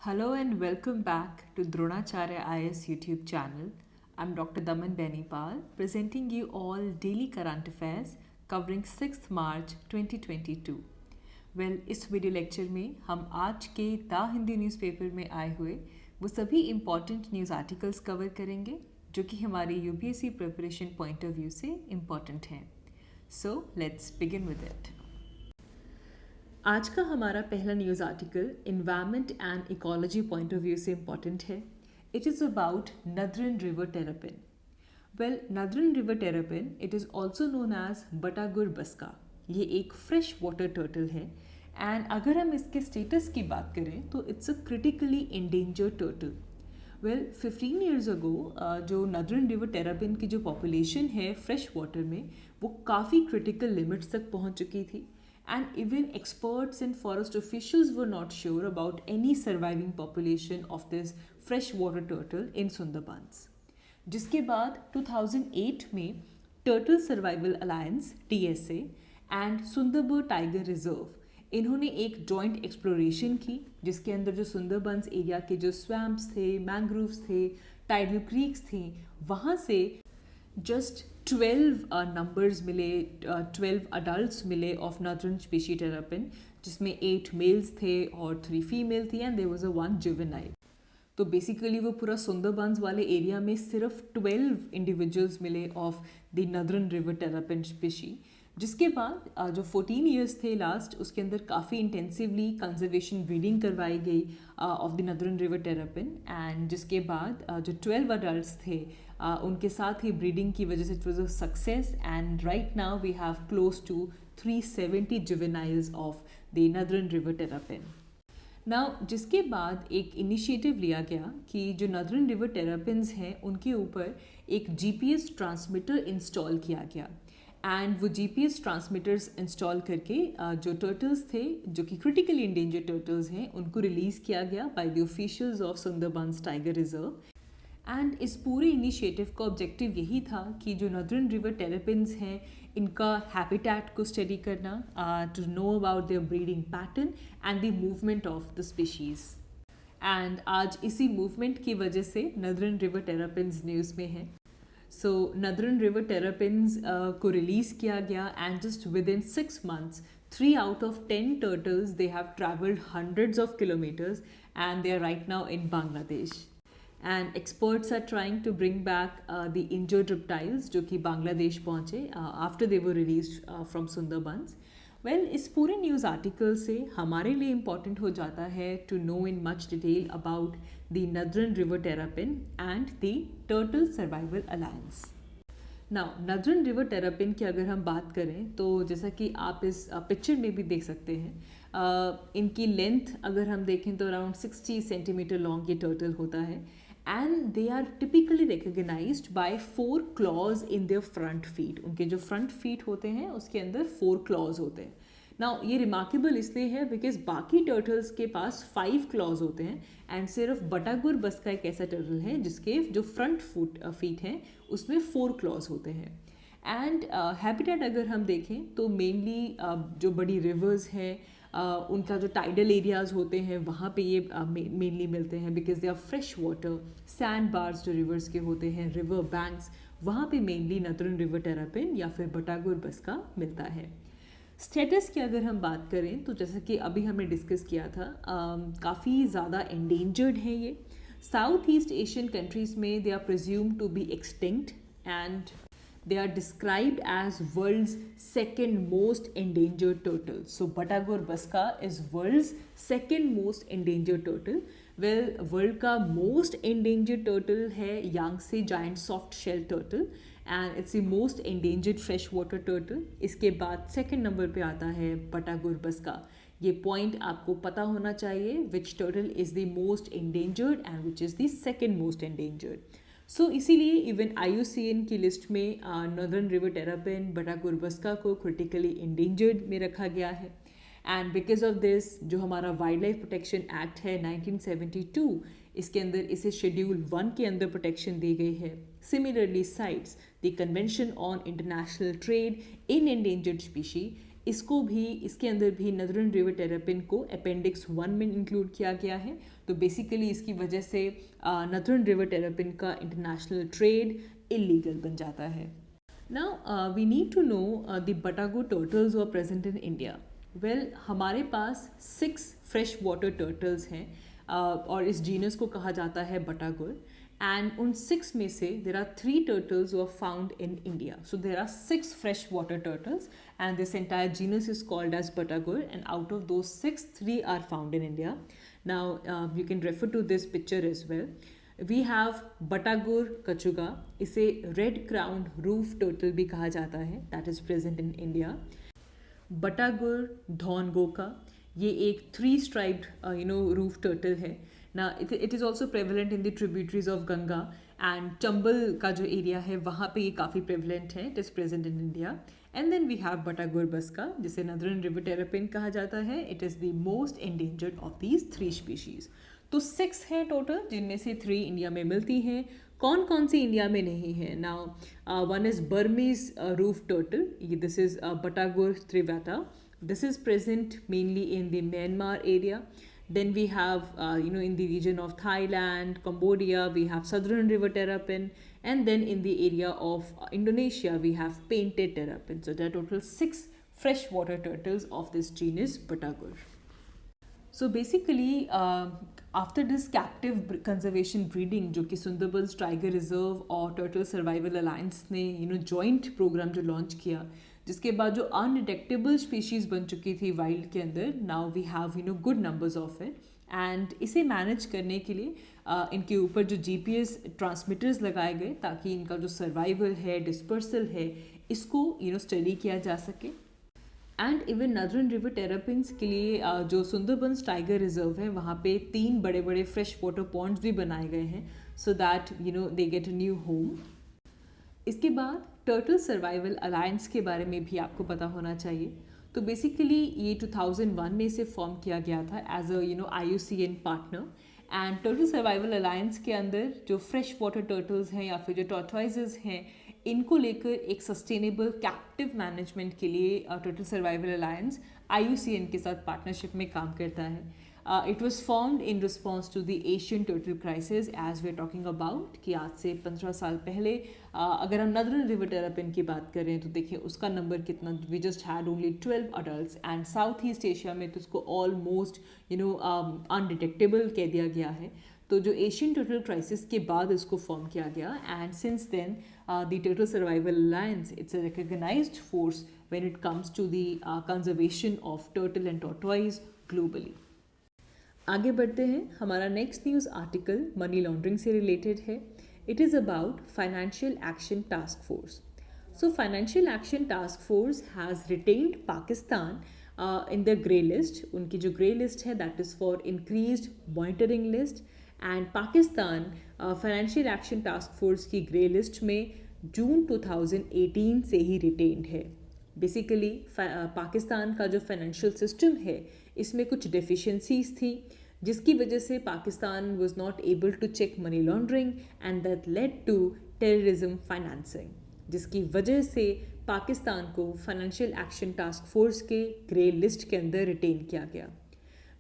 Hello and welcome back to Dronacharya IS YouTube channel. I'm Dr. Daman Benipal presenting you all daily current affairs covering 6th March 2022. इस video lecture में हम आज के the Hindi newspaper में आए हुए वो सभी इम्पॉर्टेंट न्यूज़ आर्टिकल्स कवर करेंगे जो कि हमारी UPSC preparation point of view से इम्पॉर्टेंट हैं. So let's begin with it. आज का हमारा पहला news article environment and ecology point of view से इम्पॉर्टेंट है. It is about northern river terrapin. Northern river terrapin it is also known as Batagur baska. ये एक फ्रेश वाटर टर्टल है and अगर हम इसके स्टेटस की बात करें तो it's a critically endangered turtle. 15 years ago जो नदरन रिवर टेरापिन की जो पॉपुलेशन है फ्रेश वाटर में वो काफ़ी क्रिटिकल लिमिट्स तक पहुंच चुकी थी. And even experts and forest officials were not sure about any surviving population of this freshwater turtle in Sundarbans. जिसके बाद 2008 में turtle survival alliance TSA and Sundarban tiger reserve इन्होंने एक जॉइंट एक्सप्लोरेशन की जिसके अंदर जो सुंदरबंस एरिया के जो स्वैम्प्स थे, मैंग्रोव्स थे, टाइडल क्रीक्स थी, वहाँ से जस्ट 12 नंबर्स मिले, 12 अडल्ट्स मिले ऑफ नदरन स्पीशी टेरापिन जिसमें 8 मेल्स थे और 3 फीमेल थी and there was a 1 juvenile. तो बेसिकली वो पूरा सुंदरबंस वाले एरिया में सिर्फ 12 इंडिविजुअल्स मिले of the northern river terrapin species. जिसके बाद जो 14 इयर्स थे लास्ट उसके अंदर काफ़ी इंटेंसिवली कंजर्वेशन ब्रीडिंग करवाई गई of the northern river terrapin and जिसके बाद जो 12 अडल्ट्स थे उनके साथ ही ब्रीडिंग की वजह से it was a success and right now we have close to 370 juveniles of the northern river terrapin. Now जिसके बाद एक इनिशिएटिव लिया गया कि जो नदरन रिवर टेरापिन्स हैं उनके ऊपर एक GPS ट्रांसमीटर इंस्टॉल किया गया एंड वो GPS ट्रांसमीटर्स इंस्टॉल करके जो टर्टल्स थे जो कि क्रिटिकली इंडेंजर्ड टर्टल्स हैं उनको रिलीज़ किया गया by the officials of Sundarbans tiger reserve. And इस पूरे इनिशिएटिव का ऑब्जेक्टिव यही था कि जो नदरन रिवर टेरापिन्स हैं इनका हैबिटेट को स्टडी करना, to know about their breeding pattern and the movement of the species. And आज इसी मूवमेंट की वजह से नदरन रिवर टेरापिन्स न्यूज़ में है. सो नदरन रिवर टेरापिन्स को रिलीज़ किया गया and just with in 6 months 3 out of 10 turtles they have traveled hundreds of kilometers and they are right now in Bangladesh. And experts are trying to bring back the injured reptiles जो कि बांग्लादेश पहुँचे after they were released from Sundarbans. इस पूरे news article से हमारे लिए important हो जाता है to know in much detail about the northern river terrapin and the turtle survival alliance. Now northern river terrapin की अगर हम बात करें तो जैसा कि आप इस पिक्चर में भी देख सकते हैं इनकी लेंथ अगर हम देखें तो अराउंड 60 सेंटीमीटर लॉन्ग ये टर्टल होता है and they are typically recognised by 4 claws in their front feet. उनके जो फ्रंट फीट होते हैं उसके अंदर 4 claws होते हैं. नाउ ये रिमार्केबल इसलिए है बिकॉज बाकी टर्टल्स के पास 5 claws होते हैं एंड सिर्फ बटागुर बस का एक ऐसा टर्टल है जिसके जो फ्रंट फीट हैं उसमें 4 claws होते हैं. एंड हैबिटेट अगर हम देखें तो मेनली जो बड़ी रिवर्स हैं उनका जो टाइडल एरियाज़ होते हैं वहाँ पे ये मेनली मिलते हैं because they are fresh water. Sand bars जो रिवर्स के होते हैं, रिवर बैंक्स, वहाँ पे मेनली नदरन रिवर टेरापिन या फिर बटागुर बस्का मिलता है. स्टेटस की अगर हम बात करें तो जैसा कि अभी हमने डिस्कस किया था काफ़ी ज़्यादा एंडेंजर्ड हैं ये. साउथ ईस्ट एशियन कंट्रीज़ में they are presumed to be extinct and they are described as world's second most endangered turtle. So Batagur Baska is world's second most endangered turtle. World का most endangered turtle है Yangtze giant soft shell turtle and it's the most endangered freshwater turtle. इसके बाद second number पे आता है Batagur Baska. ये point आपको पता होना चाहिए which turtle is the most endangered and which is the second most endangered. सो इसीलिए इवन IUCN की लिस्ट में नदरन रिवर टेरापिन बटागुर बस्का को क्रिटिकली इंडेंजर्ड में रखा गया है. एंड बिकॉज ऑफ दिस जो हमारा वाइल्ड लाइफ प्रोटेक्शन एक्ट है 1972 इसके अंदर इसे शेड्यूल 1 के अंदर प्रोटेक्शन दी गई है. Similarly sites the convention on international trade in endangered species इसको भी इसके अंदर भी नदरन रिवर टेरापिन को अपेंडिक्स 1 में इंक्लूड किया गया है। तो बेसिकली इसकी वजह से नदरन रिवर टेरापिन का इंटरनेशनल ट्रेड इलीगल बन जाता है। Now we need to know the Batagur turtles were present in India. Well, हमारे पास 6 फ्रेश वाटर टर्टल्स हैं और इस जीनस को कहा जाता है बटागुर। And उन 6 में से there are 3 turtles who are found in India. So there are 6 freshwater turtles and this entire genus is called as Batagur, and out of those 6, 3 are found in India. Now you can refer to this picture as well. We have Batagur kachuga, इसे red crowned roof turtle भी कहा जाता है, that is present in India. Batagur dhongoka, ये एक 3-striped roof turtle है. Now it is also prevalent in the tributaries of Ganga and Chambal का जो area है वहाँ पे ये काफ़ी prevalent है. It is present in India. And then we have Batagur baska, जिसे Northern River Terrapin कहा जाता है. It is the most endangered of these 3 species. तो 6 हैं टोटल, जिनमें से 3 इंडिया में मिलती हैं. कौन कौन सी इंडिया में नहीं है? Now one is Burmese roof turtle. This is Batagur trivata. This is present mainly in the Myanmar area. Then we have, in the region of Thailand, Cambodia, we have Southern River Terrapin. And then in the area of Indonesia, we have painted terrapin. So there are total 6 freshwater turtles of this genus Batagur. So basically, after this captive conservation breeding, जो कि Sundarbans tiger reserve और turtle survival alliance ने joint programme जो launch किया, जिसके बाद जो undetectable species बन चुकी थी वाइल्ड के अंदर, now we have good numbers of it. And इसे मैनेज करने के लिए इनके ऊपर जो GPS ट्रांसमीटर्स लगाए गए ताकि इनका जो सर्वाइवल है, डिस्पर्सल है, इसको स्टडी किया जा सके. एंड इवन नदरन रिवर टेरापिन्स के लिए जो सुंदरबंस टाइगर रिजर्व है वहाँ पे 3 बड़े बड़े फ्रेश वाटर पॉन्ड्स भी बनाए गए हैं, so that they get a new home. इसके बाद टर्टल सर्वाइवल अलायंस के बारे में भी आपको पता होना चाहिए. तो बेसिकली ये 2001 में से फॉर्म किया गया था as a IUCN partner. And turtle survival alliance के अंदर जो फ्रेश वाटर टर्टल्स हैं या फिर जो टॉर्टोइजेस हैं, इनको लेकर एक सस्टेनेबल कैप्टिव मैनेजमेंट के लिए टर्टल सर्वाइवल अलायंस IUCN के साथ पार्टनरशिप में काम करता है. It was formed in response to the Asian turtle crisis, as we are talking about, कि आज से 15 साल पहले अगर हम नदरन रिवर टेरापिन की बात करें तो देखिए उसका नंबर कितना, we just had only 12 adults and south east Asia में तो उसको ऑलमोस्ट अनडिटेक्टेबल कह दिया गया है. तो जो एशियन टर्टल क्राइसिस के बाद इसको फॉर्म किया गया, and since then the turtle survival alliance it's a recognised force when it comes to the conservation of turtle and tortoise globally. आगे बढ़ते हैं. हमारा next news article money laundering से रिलेटेड है. It is about financial action task force. So financial action task force has retained Pakistan in the grey list. उनकी जो grey list है that is for increased monitoring list. And Pakistan financial action task force की grey list में जून 2018 से ही retained है. Basically Pakistan का जो financial system है इसमें कुछ डेफिशिएंसीज थी, जिसकी वजह से Pakistan was not able to check money laundering and that led to terrorism financing, जिसकी वजह से पाकिस्तान को फाइनेंशियल एक्शन टास्क फोर्स के ग्रे लिस्ट के अंदर रिटेन किया गया.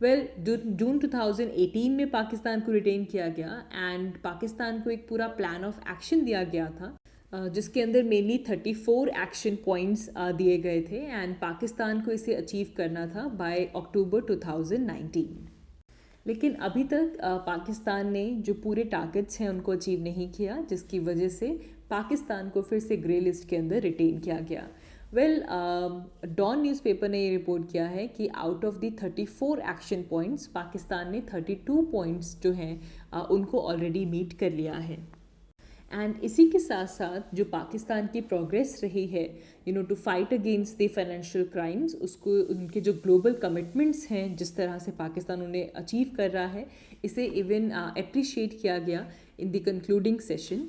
वेल, जून 2018 में पाकिस्तान को रिटेन किया गया एंड पाकिस्तान को एक पूरा प्लान ऑफ एक्शन दिया गया था, जिसके अंदर मेनली 34 एक्शन पॉइंट्स दिए गए थे एंड पाकिस्तान को इसे अचीव करना था बाय अक्टूबर 2019. लेकिन अभी तक पाकिस्तान ने जो पूरे टारगेट्स हैं उनको अचीव नहीं किया, जिसकी वजह से पाकिस्तान को फिर से ग्रे लिस्ट के अंदर रिटेन किया गया. वेल, डॉन न्यूज़पेपर ने ये रिपोर्ट किया है कि out of the 34 action points Pakistan ने 32 पॉइंट्स जो हैं उनको ऑलरेडी मीट कर लिया है. एंड इसी के साथ साथ जो पाकिस्तान की प्रोग्रेस रही है to fight against the financial crimes, उसको उनके जो ग्लोबल कमिटमेंट्स हैं जिस तरह से पाकिस्तान उन्हें अचीव कर रहा है, इसे इवन अप्रिशिएट किया गया in the concluding session.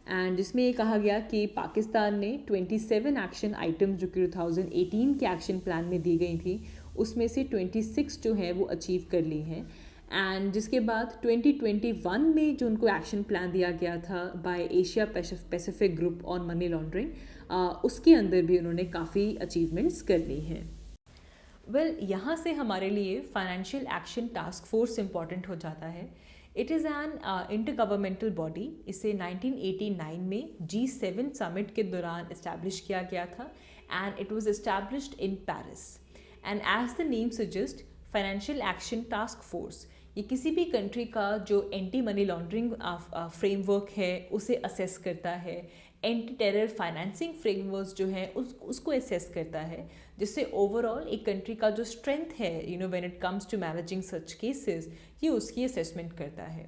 And जिसमें ये कहा गया कि पाकिस्तान ने 27 एक्शन आइटम्स जो कि 2018 के एक्शन प्लान में दी गई थी उसमें से 26 जो हैं वो अचीव कर ली हैं. एंड जिसके बाद 2021 में जो उनको एक्शन प्लान दिया गया था by Asia Pacific group on money laundering, उसके अंदर भी उन्होंने काफ़ी अचीवमेंट्स कर ली हैं। यहाँ से हमारे लिए financial action task force important हो जाता है। It is an inter governmental body. इसे 1989 में G7 समिट के दौरान इस्टेब्लिश किया गया था and it was established in Paris. And as the name suggest, financial action task force ये किसी भी कंट्री का जो एंटी मनी लॉन्ड्रिंग फ्रेमवर्क है उसे असेस करता है, एंटी टेरर फाइनेंसिंग फ्रेमवर्क जो है उसको असेस करता है, जिससे ओवरऑल एक कंट्री का जो स्ट्रेंथ है when it comes to managing such cases, ये उसकी असेसमेंट करता है।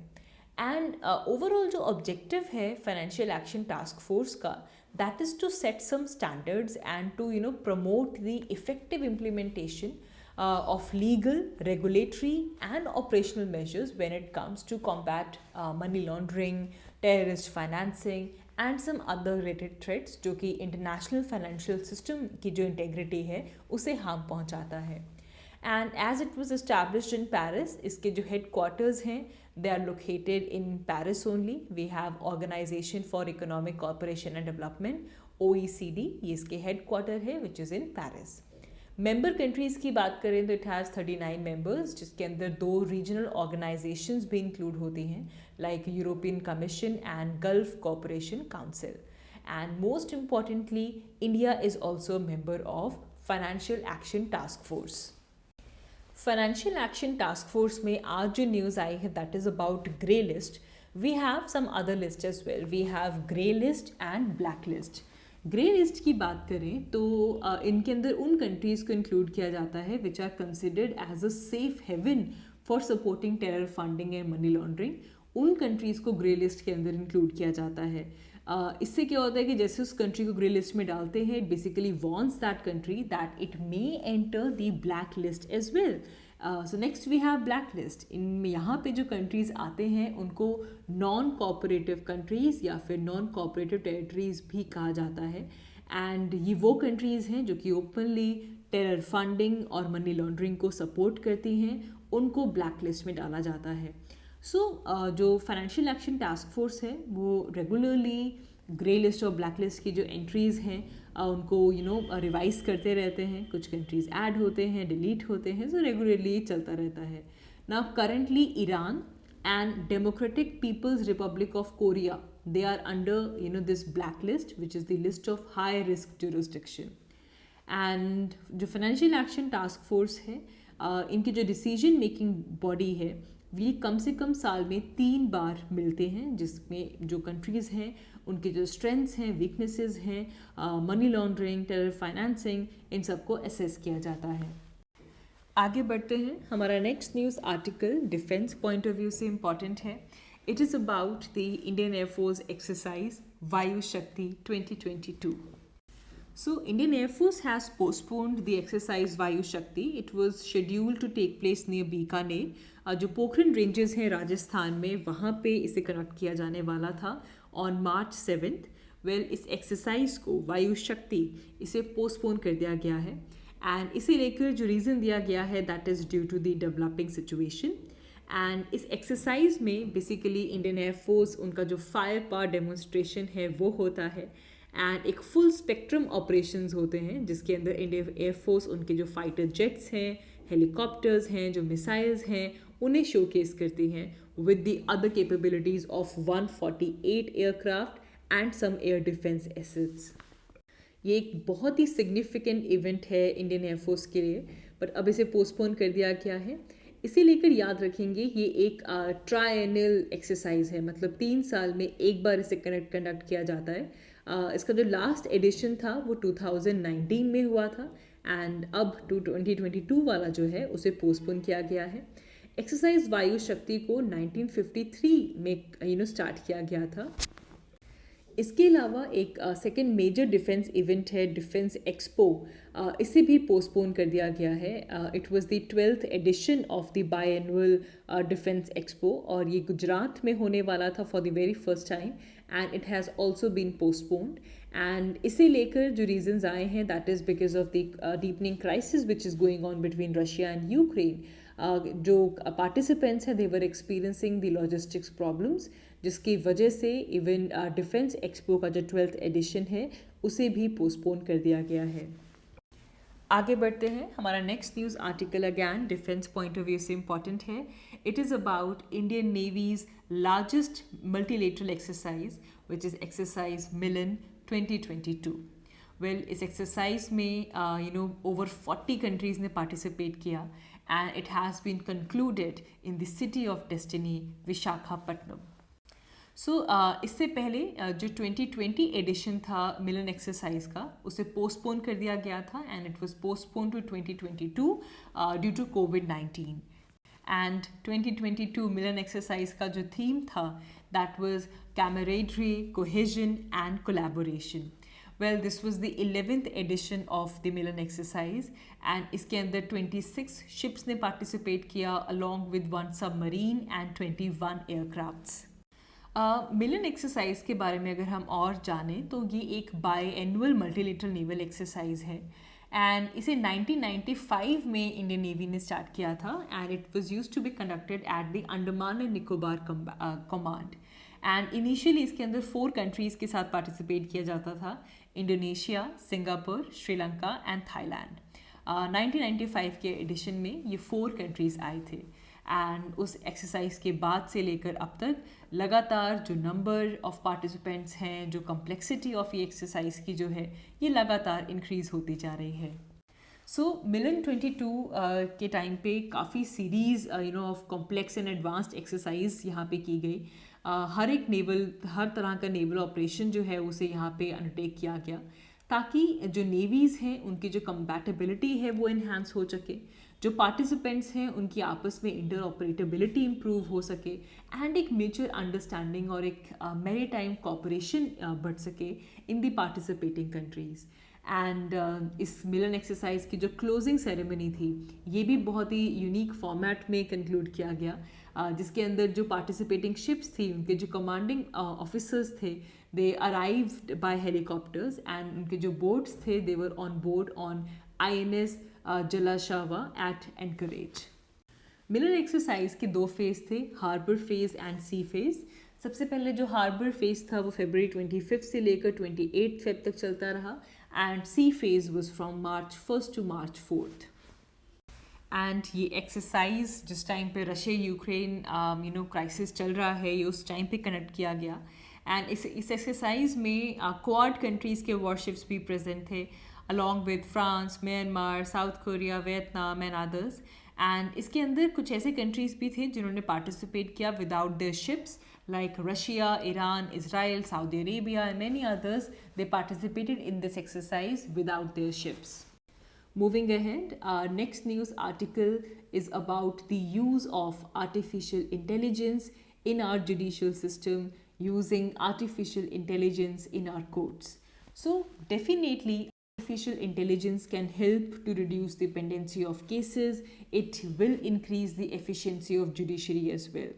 एंड ओवरऑल जो ऑब्जेक्टिव है फाइनेंशियल एक्शन टास्क फोर्स का, that is to set some standards and to promote the effective implementation of legal, regulatory and operational measures when it comes to combat money laundering, terrorist financing and some other related threats जो कि international financial system की जो integrity है उसे harm पहुंचाता है। And as it was established in Paris, इसके जो हेड क्वार्टर्स हैं they are located in Paris only. We have organisation for economic cooperation and development, OECD, ये इसके हेड क्वार्टर है which is in Paris. Member countries की बात करें तो इट हैज़ 39 मेंबर्स, जिसके अंदर 2 रीजनल ऑर्गेनाइजेशंस भी इंक्लूड होती हैं like European Commission and Gulf Cooperation Council. And most importantly, India is also member of financial action task force. Financial action task force में आज जो न्यूज़ आई है that is about grey list. We have some other list as well. We have grey list and black list. Grey list की बात करें तो इनके अंदर उन कंट्रीज़ को इंक्लूड किया जाता है which are considered as a safe haven for supporting terror funding and money laundering. उन कंट्रीज़ को ग्रे लिस्ट के अंदर इंक्लूड किया जाता है। इससे क्या होता है कि जैसे उस कंट्री को ग्रे लिस्ट में डालते हैं, it basically wants that country that it may enter the black list as well. So next we have black list. इनमें यहाँ पे जो कंट्रीज़ आते हैं उनको नॉन कोऑपरेटिव कंट्रीज़ या फिर नॉन कोऑपरेटिव टेरिटरीज़ भी कहा जाता है। एंड ये वो कंट्रीज़ हैं जो कि ओपनली टेरर फंडिंग और मनी लॉन्ड्रिंग को सपोर्ट करती हैं, उनको ब्लैक लिस्ट में डाला जाता है। जो फाइनेंशियल एक्शन टास्क फोर्स है वो रेगुलरली ग्रे लिस्ट और ब्लैक लिस्ट की जो एंट्रीज़ हैं उनको रिवाइज करते रहते हैं। कुछ कंट्रीज़ ऐड होते हैं, डिलीट होते हैं, सो रेगुलरली चलता रहता है। Now currently Iran and Democratic People's Republic of Korea, they are under this black list which is the list of high risk jurisdiction. And जो फाइनेंशियल एक्शन टास्क फोर्स है इनकी जो डिसीजन मेकिंग बॉडी है ये कम से कम साल में 3 बार मिलते हैं, जिसमें जो कंट्रीज़ हैं उनके जो स्ट्रेंथ्स हैं, वीकनेसेस हैं, मनी लॉन्ड्रिंग, टेरर फाइनेंसिंग, इन सबको असेस किया जाता है। आगे बढ़ते हैं। हमारा next news article defence point of view से इम्पॉर्टेंट है। It is about the Indian air force exercise वायु शक्ति 2022। So, Indian Air Force has postponed the exercise Vayu Shakti. It was scheduled to take place near Bikaner. जो Pokhran ranges हैं राजस्थान में, वहाँ पे इसे कंडक्ट किया जाने वाला था ऑन March 7th। इस एक्सरसाइज को वायु शक्ति इसे पोस्टपोन कर दिया गया है एंड इसे लेकर जो रीज़न दिया गया है that is due to the developing situation. And इस एक्सरसाइज में बेसिकली इंडियन एयरफोर्स उनका जो फायर पावर डेमोन्स्ट्रेशन है वो होता है एंड एक फुल स्पेक्ट्रम ऑपरेशंस होते हैं जिसके अंदर इंडियन एयरफोर्स उनके जो फाइटर जेट्स हैं, हेलीकॉप्टर्स हैं, जो मिसाइल्स हैं, उन्हें शोकेस करती हैं with the other capabilities of 148 aircraft and some air defence assets. ये एक बहुत ही सिग्निफिकेंट इवेंट है इंडियन एयरफोर्स के लिए, बट अब इसे पोस्टपोन कर दिया गया है। इसे लेकर याद रखेंगे ये एक ट्रायनल एक्सरसाइज है, मतलब 3 साल में एक बार इसे कंडक्ट किया जाता है। इसका जो लास्ट एडिशन था वो 2019 में हुआ था एंड अब 2022 वाला जो है उसे पोस्टपोन किया गया है। एक्सरसाइज वायु शक्ति को 1953 में स्टार्ट किया गया था। इसके अलावा एक सेकेंड मेजर डिफेंस इवेंट है डिफेंस एक्सपो, इसे भी पोस्टपोन कर दिया गया है। It was the 12th edition of the biennial defence expo और ये गुजरात में होने वाला था for the very first time and it has also been postponed. And इसे लेकर जो रीजंस आए हैं that is because of the deepening crisis which is going on between Russia and Ukraine. जो पार्टिसिपेंट्स हैं दे वर एक्सपीरियंसिंग द लॉजिस्टिक्स प्रॉब्लम्स, जिसकी वजह से इवन डिफेंस एक्सपो का जो 12th एडिशन है उसे भी पोस्टपोन कर दिया गया है। आगे बढ़ते हैं। हमारा next news article again defence point of view से इम्पॉर्टेंट है। It is about Indian Navy's largest multilateral exercise which is exercise Milan 2022। Well, इस एक्सरसाइज में ओवर 40 कंट्रीज़ ने पार्टिसिपेट किया and it has been concluded in the city of destiny Visakhapatnam. इससे पहले जो 2020 addition था मिलन एक्सरसाइज का उसे पोस्टपोन कर दिया गया था and it was postpone to 2022 due to कोविड-19। एंड 2022 मिलन एक्सरसाइज का जो थीम था that was camaraderie, cohesion and collaboration. Well, this was the 11th edition of the Milan exercise and इसके अंदर 26 शिप्स ने पार्टिसिपेट किया along with 1 submarine and 21 aircrafts. Milan exercise के बारे में अगर हम और जानें तो ये एक biannual multilateral naval exercise है एंड इसे 1995 में इंडियन नेवी ने स्टार्ट किया था and it was used to be conducted at the Andaman and Nicobar command. And initially इसके अंदर 4 कंट्रीज़ के साथ पार्टिसिपेट किया जाता था, Indonesia, Singapore, Sri Lanka and Thailand. 1995 के एडिशन में ये 4 कंट्रीज़ आए थे एंड उस एक्सरसाइज के बाद से लेकर अब तक लगातार जो नंबर ऑफ़ पार्टिसिपेंट्स हैं, जो कम्प्लेक्सिटी ऑफ ये एक्सरसाइज की जो है ये लगातार इंक्रीज़ होती जा रही है। मिलन 22 के टाइम पे काफ़ी series of complex and advanced exercise यहाँ पे की गई। हर तरह का नेवल ऑपरेशन जो है उसे यहाँ पे अंडरटेक किया गया ताकि जो नेवीज़ हैं उनकी जो कंपैटिबिलिटी है वो इन्हांस हो सके, जो पार्टिसिपेंट्स हैं उनकी आपस में इंटर ऑपरेटेबिलिटी इम्प्रूव हो सके एंड एक म्यूचुअल अंडरस्टैंडिंग और एक मैरीटाइम कॉपरेशन बढ़ सके इन दी पार्टिसिपेटिंग कंट्रीज़। एंड इस मिलन एक्सरसाइज की जो क्लोजिंग सेरेमनी थी ये भी बहुत ही यूनिक फॉर्मेट में कंक्लूड किया गया, जिसके अंदर जो पार्टिसिपेटिंग शिप्स थी उनके जो कमांडिंग ऑफिसर्स थे they arrived by helicopters and उनके जो बोट्स थे they were on board on INS Jalashwa at anchorage. Milan exercise के 2 फेज़ थे, harbour phase and sea phase. सबसे पहले जो हार्बर फेज़ था वो February 25 से लेकर 28 Feb तक चलता रहा and sea phase was from March 1 to March 4। And ये एक्सरसाइज जिस टाइम पे रशिया यूक्रेन क्राइसिस चल रहा है ये उस टाइम पे कंडक्ट किया गया एंड इस एक्सरसाइज में क्वाड कंट्रीज़ के वॉरशिप्स भी प्रेजेंट थे along with France, Myanmar, South Korea, Vietnam and others। And इसके अंदर कुछ ऐसे कंट्रीज़ भी थे जिन्होंने पार्टिसिपेट किया without their ships like Russia, Iran, Israel, Saudi Arabia and many others. They participated in this exercise without their ships. Moving ahead, our next news article is about the use of artificial intelligence in our judicial system, using artificial intelligence in our courts. So definitely artificial intelligence can help to reduce the pendency of cases. It will increase the efficiency of judiciary as well.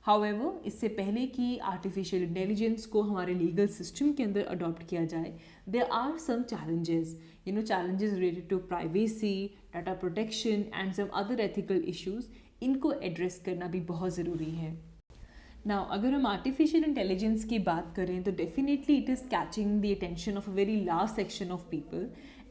However, इससे पहले कि artificial intelligence को हमारे legal system के अंदर adopt किया जाए, there are some challenges. Challenges related to privacy, data protection and some other ethical issues. इनको address करना भी बहुत ज़रूरी है। Now, अगर हम artificial intelligence की बात करें तो definitely it is catching the attention of a very large section of people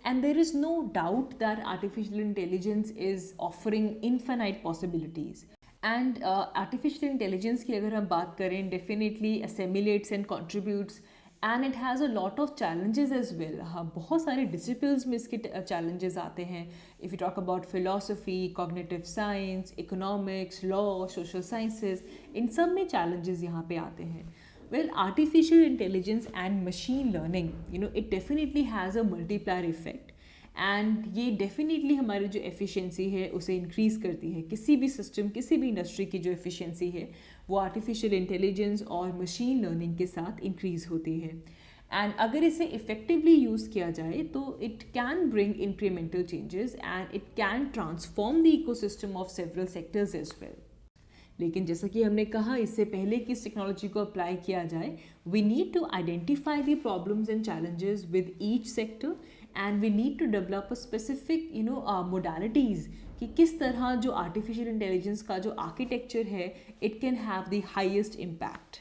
and there is no doubt that artificial intelligence is offering infinite possibilities. And artificial intelligence की अगर हम बात करें definitely assimilates and contributes and it has a lot of challenges as well. हाँ, बहुत सारे disciplines में इसके challenges आते हैं. If you talk about philosophy, cognitive science, economics, law, social sciences, इन सब में challenges यहाँ पे आते हैं. Well, artificial intelligence and machine learning, it definitely has a multiplier effect. And ये डेफिनेटली हमारी जो एफिशिएंसी है उसे इंक्रीज़ करती है। किसी भी सिस्टम, किसी भी इंडस्ट्री की जो एफिशिएंसी है वो आर्टिफिशियल इंटेलिजेंस और मशीन लर्निंग के साथ इंक्रीज़ होती है। एंड अगर इसे इफ़ेक्टिवली यूज़ किया जाए तो it can bring incremental changes and it can transform the ecosystem of several sectors as well. लेकिन जैसा कि हमने कहा, इससे पहले कि इस टेक्नोलॉजी को अप्लाई किया जाए, we need to identify the problems and challenges with each sector and we need to develop a specific modalities कि किस तरह जो आर्टिफिशियल इंटेलिजेंस का जो आर्किटेक्चर है it can have the highest impact.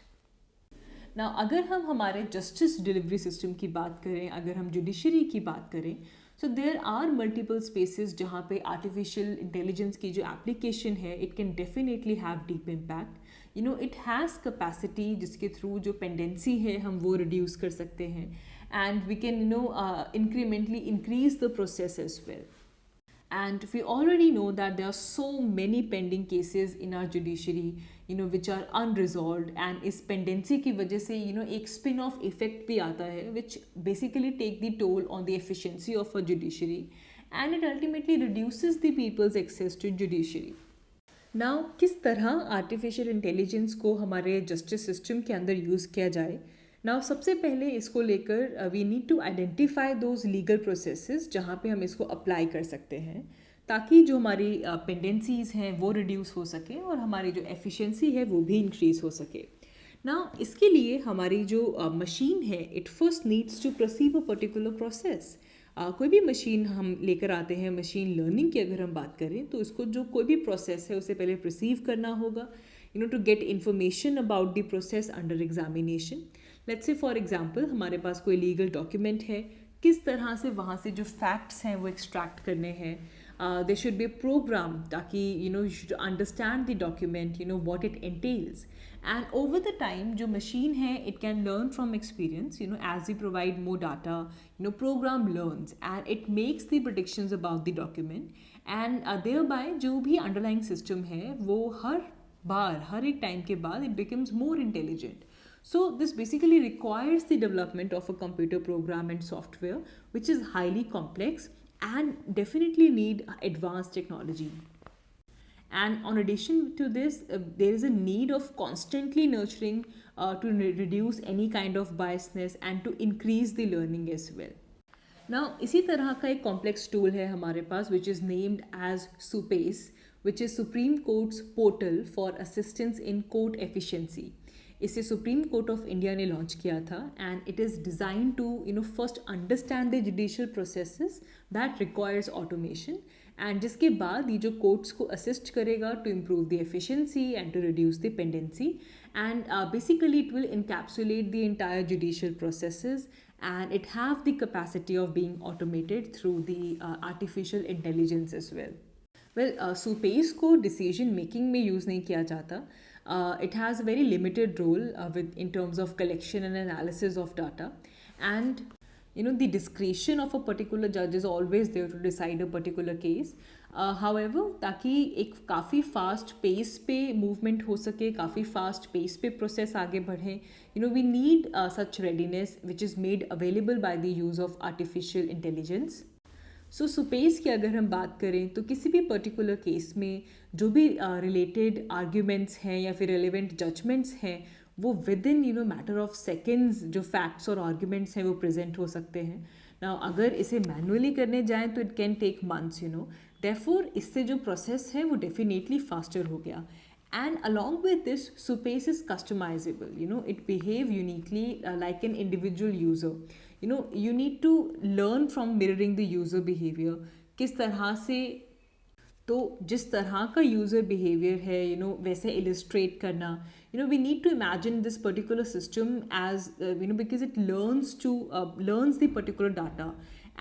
ना अगर हम हमारे जस्टिस डिलीवरी सिस्टम की बात करें, अगर हम जुडिशरी की बात करें, so there are multiple spaces जहाँ पे आर्टिफिशियल इंटेलिजेंस की जो एप्लीकेशन है it can definitely have deep impact. It has capacity जिसके थ्रू जो पेंडेंसी है हम वो रिड्यूस कर सकते हैं, and we can incrementally increase the process as well. And we already know that there are so many pending cases in our judiciary, which are unresolved, and इस pendency की वजह से एक spin off effect भी आता है which basically take the toll on the efficiency of a judiciary, and it ultimately reduces the people's access to judiciary. Now किस तरह artificial intelligence को हमारे justice system के अंदर यूज़ किया जाए। नाउ सबसे पहले इसको लेकर we need to identify those legal processes जहाँ पे हम इसको अप्लाई कर सकते हैं, ताकि जो हमारी पेंडेंसीज़ हैं वो रिड्यूस हो सके और हमारी जो एफिशिएंसी है वो भी इंक्रीज़ हो सके। नाउ इसके लिए हमारी जो मशीन है it first needs to perceive a particular process. कोई भी मशीन हम लेकर आते हैं, मशीन लर्निंग की अगर हम बात करें तो इसको जो कोई भी प्रोसेस है उसे पहले परसीव करना होगा, to get information about the process under examination. Let's say for example हमारे पास कोई लीगल डॉक्यूमेंट है, किस तरह से वहाँ से जो फैक्ट्स हैं वो एक्सट्रैक्ट करने हैं। There should be a program ताकि you should understand the document, what it entails, and over the time जो मशीन है it can learn from experience, as we provide more data, program learns and it makes the predictions about the document, and thereby जो भी underlying system है वो हर एक time के बाद it becomes more intelligent. So this basically requires the development of a computer program and software which is highly complex and definitely need advanced technology. And on addition to this, there is a need of constantly nurturing to reduce any kind of biasness and to increase the learning as well. Now इसी तरह का एक complex tool है हमारे पास which is named as SUPACE, which is Supreme Court's portal for assistance in court efficiency. इसे Supreme Court of India ने launch किया था, and it is design to first understand the judicial processes that requires automation, and जिसके बाद ये जो courts को assist करेगा to improve the efficiency and to reduce the pendency, and basically it will encapsulate the entire judicial processes and it have the capacity of being automated through the artificial intelligence as well. Well, SUPACE को decision making में use नहीं किया जाता. It has a very limited role in terms of collection and analysis of data, and the discretion of a particular judge is always there to decide a particular case. However, ताकि एक काफ़ी fast pace पे movement हो सके, काफ़ी fast pace पे process आगे बढ़े, we need such readiness which is made available by the use of artificial intelligence. So SUPACE की अगर हम बात करें तो किसी भी पर्टिकुलर केस में जो भी रिलेटेड आर्ग्यूमेंट्स हैं या फिर रेलिवेंट जजमेंट्स हैं वो with in matter of seconds जो फैक्ट्स और आर्ग्यूमेंट्स हैं वो प्रेजेंट हो सकते हैं. नाउ अगर इसे मैनुअली करने जाएं तो it can take months. Therefore इससे जो प्रोसेस है वो डेफिनेटली फास्टर हो गया. And along with this, SUPACE is customizable. It behave uniquely like an individual user. You need to learn from mirroring the user behavior. किस तरह से तो जिस तरह का यूज़र बिहेवियर है वैसे इलिस्ट्रेट करना. We need to imagine this particular system as because it learns the particular data,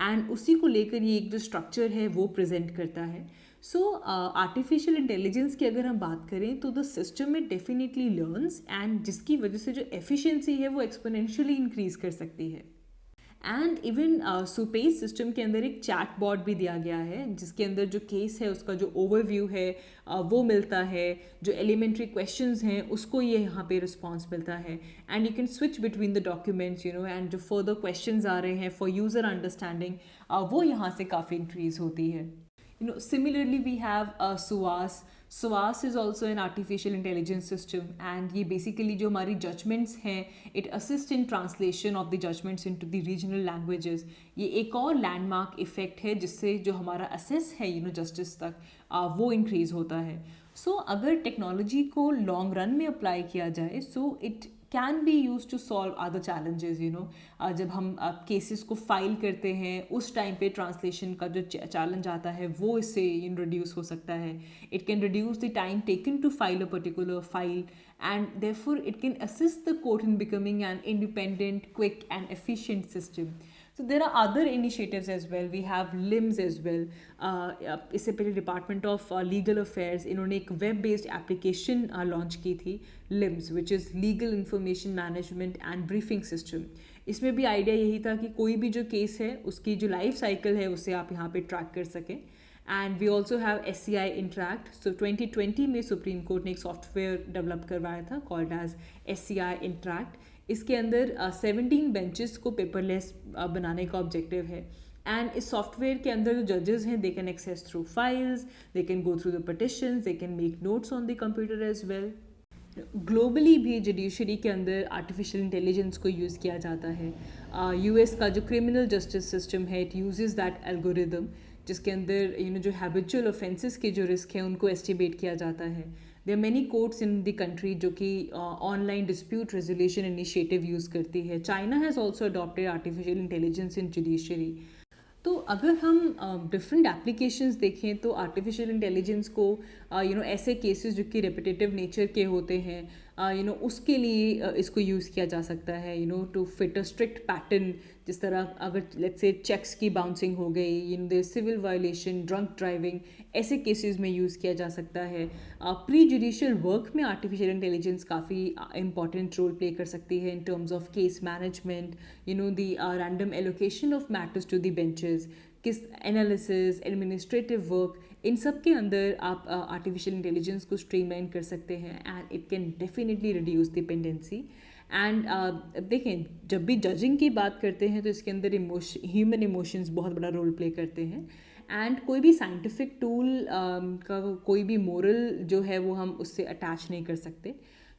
and उसी को लेकर ये एक जो स्ट्रक्चर है वो प्रेजेंट करता है. सो आर्टिफिशियल इंटेलिजेंस की अगर हम बात करें तो द सिस्टम में डेफिनेटली लर्न्स, एंड जिसकी वजह से जो एफिशिएंसी है वो एक्सपोनेंशियली इंक्रीज कर सकती है. एंड इवन सुपेस सिस्टम के अंदर एक चैट बॉट भी दिया गया है जिसके अंदर जो केस है उसका जो ओवरव्यू है वो मिलता है, जो एलिमेंट्री क्वेश्चंस हैं उसको ये यहाँ पे रिस्पॉन्स मिलता है, and you can switch between the documents and जो फर्दर क्वेश्चंस आ रहे हैं फॉर यूज़र अंडरस्टैंडिंग वो यहाँ से काफ़ी इंक्रीज होती है. Similarly we have SUAS. SUAS is also an artificial intelligence system, and ये basically जो हमारी judgments हैं it assists in translation of the judgments into the regional languages. ये एक और landmark effect है जिससे जो हमारा access है justice तक वो increase होता है. So अगर technology को long run में apply किया जाए so it can be use to solve other challenges, जब हम केसेस को फाइल करते हैं उस टाइम पे ट्रांसलेशन का जो चैलेंज आता है वो इससे रिड्यूस हो सकता है. It can reduce the time taken to file a particular file, and therefore it can assist the court in becoming an independent, quick and efficient system. So there are other initiatives as well. We have LIMS as well. इससे पहले department of legal affairs इन्होंने एक web based application launch की थी, LIMS, which is legal information management and briefing system. इसमें भी idea यही था कि कोई भी जो केस है उसकी जो लाइफ साइकिल है उससे आप यहाँ पे ट्रैक कर सकें. And we also have SCI interact. So 2020 में सुप्रीम कोर्ट ने एक सॉफ्टवेयर डेवलप करवाया था कॉल्ड एज SCI इंट्रैक्ट. इसके अंदर 17 बेंचेस को पेपरलेस बनाने का ऑब्जेक्टिव है. एंड इस सॉफ्टवेयर के अंदर जो जजेस हैं they can access through files, they can go through the petitions, they can make notes on the computer as well. Globally भी जुडिशरी के अंदर आर्टिफिशियल इंटेलिजेंस को यूज़ किया जाता है. US का जो क्रिमिनल जस्टिस सिस्टम है इट यूजेस दैट एल्गोरिदम, जिसके अंदर जो हैबिचुअल ऑफेंसेस के जो रिस्क है उनको एस्टिमेट किया जाता है. There are many courts in the country जो कि online dispute resolution initiative use करती है. China has also adopted artificial intelligence in judiciary. तो अगर हम डिफरेंट एप्लीकेशंस देखें तो आर्टिफिशियल इंटेलिजेंस को ऐसे केसेस जो कि रेपिटेटिव नेचर के होते हैं उसके लिए इसको यूज़ किया जा सकता है to fit a strict pattern. जिस तरह अगर लेट्स से चेक्स की बाउंसिंग हो गई, the civil violation, drunk driving, ऐसे केसेस में यूज़ किया जा सकता है. प्री जुडिशियल वर्क में आर्टिफिशियल इंटेलिजेंस काफ़ी इंपॉर्टेंट रोल प्ले कर सकती है in terms of case management, the random allocation of matters to the benches, किस एनालिसिस, एडमिनिस्ट्रेटिव वर्क, इन सब के अंदर आप आर्टिफिशियल इंटेलिजेंस को स्ट्रीमलाइन कर सकते हैं and it can definitely reduce dependency. And देखें जब भी जजिंग की बात करते हैं तो इसके अंदर ह्यूमन इमोशंस बहुत बड़ा रोल प्ले करते हैं. एंड कोई भी साइंटिफिक टूल का कोई भी मोरल जो है वो हम उससे अटैच नहीं कर सकते.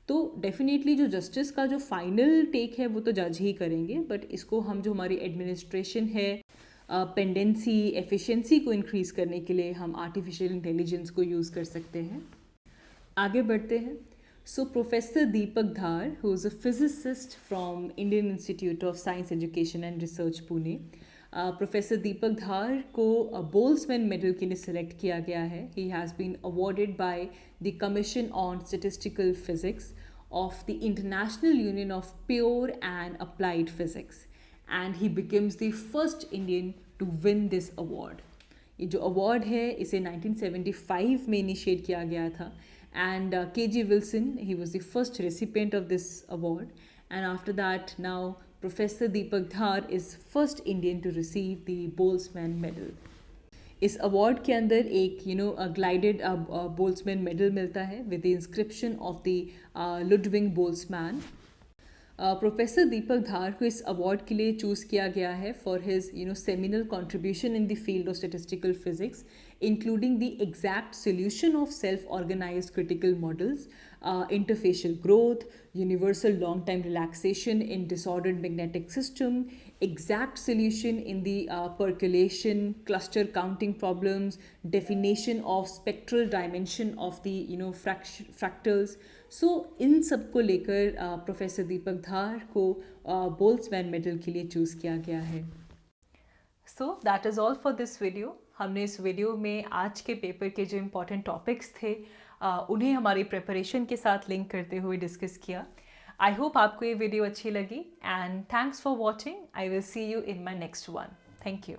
तो डेफिनेटली जो जस्टिस का जो फाइनल टेक है वो तो जज ही करेंगे, बट इसको हम जो हमारी एडमिनिस्ट्रेशन है पेंडेंसी एफिशिएंसी को इंक्रीज़ करने के लिए हम आर्टिफिशियल इंटेलिजेंस को यूज़ कर सकते हैं. आगे बढ़ते हैं. So Professor Deepak Dhar, who is a physicist from Indian Institute of Science Education and Research, Pune, Professor Deepak Dhar को Boltzmann Medal के लिए select किया गया है. He has been awarded by the Commission on Statistical Physics of the International Union of Pure and Applied Physics, and he becomes the first Indian to win this award. ये जो award है इसे 1975 में initiate किया गया था. And K.G. Wilson, he was the first recipient of this award, and after that now Professor Deepak Dhar is first Indian to receive the Boltzmann Medal. इस award के अंदर एक glided Boltzmann Medal मिलता है with the inscription of the Ludwig Boltzmann. Professor Deepak Dhar को इस award के लिए चूज़ किया गया है for his seminal contribution in the field of statistical physics, including the exact solution of self-organized critical models, interfacial growth, universal long-time relaxation in disordered magnetic system, exact solution in the percolation, cluster counting problems, definition of spectral dimension of the fractals. सो इन सब को लेकर professor Deepak Dhar को Boltzmann medal के लिए choose किया गया है. So that is all for this video. हमने इस वीडियो में आज के पेपर के जो इम्पोर्टेंट टॉपिक्स थे उन्हें हमारी प्रिपरेशन के साथ लिंक करते हुए डिस्कस किया. आई होप आपको ये वीडियो अच्छी लगी and thanks for watching. I will see you in my next one. Thank you.